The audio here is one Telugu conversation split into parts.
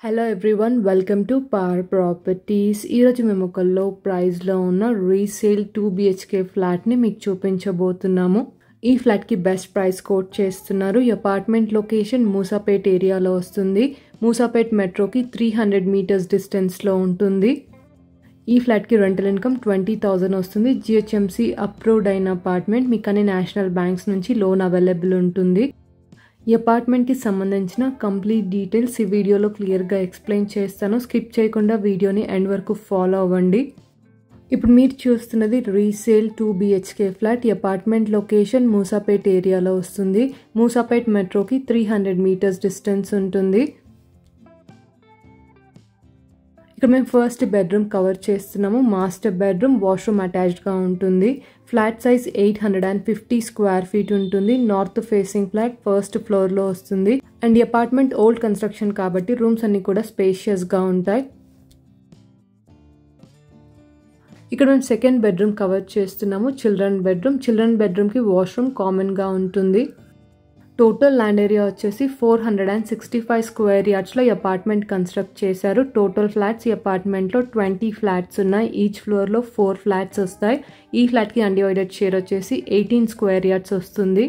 Hello everyone, welcome to power properties. ఈరోజు మేము ఒక లో ప్రైస్లో ఉన్న రీసేల్ 2 BHK ఫ్లాట్ని మీకు చూపించబోతున్నాము. ఈ ఫ్లాట్కి బెస్ట్ ప్రైస్ కోట్ చేస్తున్నారు. ఈ అపార్ట్మెంట్ లొకేషన్ మూసాపేట్ ఏరియాలో వస్తుంది. మూసాపేట్ మెట్రోకి 300 మీటర్స్ డిస్టెన్స్లో ఉంటుంది. ఈ ఫ్లాట్కి రెంటల్ ఇన్కమ్ 20,000 వస్తుంది. GHMC అప్రూవ్డ్ అయిన అపార్ట్మెంట్. మీకు అన్ని నేషనల్ బ్యాంక్స్ నుంచి లోన్ అవైలబుల్ ఉంటుంది. ఈ అపార్ట్మెంట్కి సంబంధించిన కంప్లీట్ డీటెయిల్స్ ఈ వీడియోలో క్లియర్గా ఎక్స్ప్లెయిన్ చేస్తాను. స్కిప్ చేయకుండా వీడియోని ఎండ్ వరకు ఫాలో అవ్వండి. ఇప్పుడు మీరు చూస్తున్నది రీసేల్ 2 BHK ఫ్లాట్. ఈ అపార్ట్మెంట్ లొకేషన్ మూసాపేట్ ఏరియాలో వస్తుంది. మూసాపేట్ మెట్రోకి 300 మీటర్స్ డిస్టెన్స్ ఉంటుంది. ఇక్కడ మేము ఫస్ట్ బెడ్రూమ్ కవర్ చేస్తున్నాము. మాస్టర్ బెడ్రూమ్, వాష్రూమ్ అటాచ్డ్గా ఉంటుంది. ఫ్లాట్ సైజ్ 850 స్క్వేర్ ఫీట్ ఉంటుంది. నార్త్ ఫేసింగ్ ఫ్లాట్, ఫస్ట్ ఫ్లోర్లో వస్తుంది. అండ్ ఈ అపార్ట్మెంట్ ఓల్డ్ కన్స్ట్రక్షన్ కాబట్టి రూమ్స్ అన్ని కూడా స్పేషియస్గా ఉంటాయి. ఇక్కడ మేము సెకండ్ బెడ్రూమ్ కవర్ చేస్తున్నాము. చిల్డ్రన్ బెడ్రూమ్కి వాష్రూమ్ కామన్గా ఉంటుంది. టోటల్ ల్యాండ్ ఏరియా వచ్చేసి 465 స్క్వేర్ యార్డ్స్లో ఈ అపార్ట్మెంట్ కన్స్ట్రక్ట్ చేశారు. టోటల్ ఫ్లాట్స్ ఈ అపార్ట్మెంట్లో 20 ఫ్లాట్స్ ఉన్నాయి. ఈచ్ ఫ్లోర్లో 4 ఫ్లాట్స్ వస్తాయి. ఈ ఫ్లాట్కి అన్డివైడెడ్ షేర్ వచ్చేసి 18 స్క్వేర్ యార్డ్స్ వస్తుంది.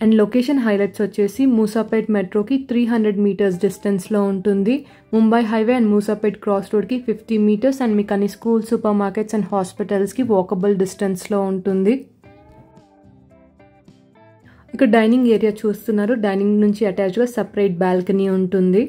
అండ్ లొకేషన్ హైలైట్స్ వచ్చేసి మూసాపేట్ మెట్రోకి 300 మీటర్స్ డిస్టెన్స్లో ఉంటుంది. Mumbai highway and Moosapet cross రోడ్కి 50 మీటర్స్ అండ్ మీకు అన్ని స్కూల్, సూపర్ మార్కెట్స్ అండ్ హాస్పిటల్స్కి వాకబుల్ డిస్టెన్స్లో ఉంటుంది. ఇక్కడ డైనింగ్ ఏరియా చూస్తున్నారు. డైనింగ్ నుంచి అటాచ్గా సపరేట్ బాల్కనీ ఉంటుంది.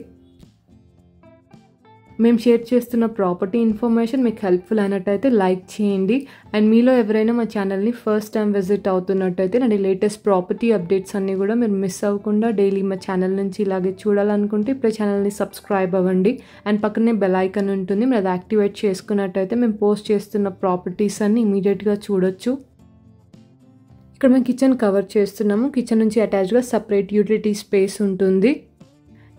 మేము షేర్ చేస్తున్న ప్రాపర్టీ ఇన్ఫర్మేషన్ మీకు హెల్ప్ఫుల్ అయినట్టయితే లైక్ చేయండి. అండ్ మీలో ఎవరైనా మా ఛానల్ని ఫస్ట్ టైం విజిట్ అవుతున్నట్టయితే నా లేటెస్ట్ ప్రాపర్టీ అప్డేట్స్ అన్నీ కూడా మీరు మిస్ అవ్వకుండా డైలీ మా ఛానల్ నుంచి ఇలాగే చూడాలనుకుంటే ఇప్పుడు ఛానల్ని సబ్స్క్రైబ్ అవ్వండి. అండ్ పక్కనే బెల్ ఐకాన్ ఉంటుంది. మీరు అది యాక్టివేట్ చేసుకున్నట్టయితే మేము పోస్ట్ చేస్తున్న ప్రాపర్టీస్ అన్ని ఇమీడియట్గా చూడొచ్చు. ఇక్కడ మేము కిచెన్ కవర్ చేస్తున్నాము. కిచెన్ నుంచి అటాచ్గా సపరేట్ యూటిలిటీ స్పేస్ ఉంటుంది.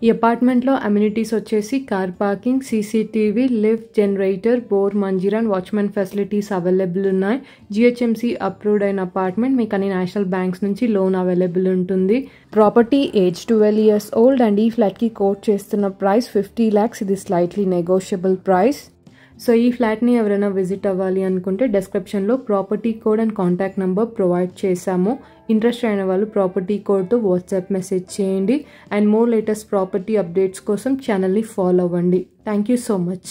ఈ అపార్ట్మెంట్లో అమ్యూనిటీస్ వచ్చేసి car parking, CCTV, lift, generator, bore, Manjira and watchman facilities available ఉన్నాయి. GHMC అప్రూవ్డ్ అయిన అపార్ట్మెంట్. మీకు అన్ని నేషనల్ బ్యాంక్స్ నుంచి లోన్ అవైలబుల్ ఉంటుంది. Property age 12 years old and ఈ ఫ్లాట్కి కోట్ చేస్తున్న ప్రైస్ 50 lakhs. ఇది స్లైట్లీ నెగోషియబుల్ ప్రైస్. సో ఈ ఫ్లాట్ని ఎవరైనా విజిట్ అవ్వాలి అనుకుంటే డిస్క్రిప్షన్లో property code and contact number provide చేశాము. ఇంట్రెస్ట్ అయిన వాళ్ళు ప్రాపర్టీ కోడ్తో వాట్సాప్ మెసేజ్ చేయండి. And more latest property updates కోసం ఛానల్ని ఫాలో అవ్వండి. Thank you so much.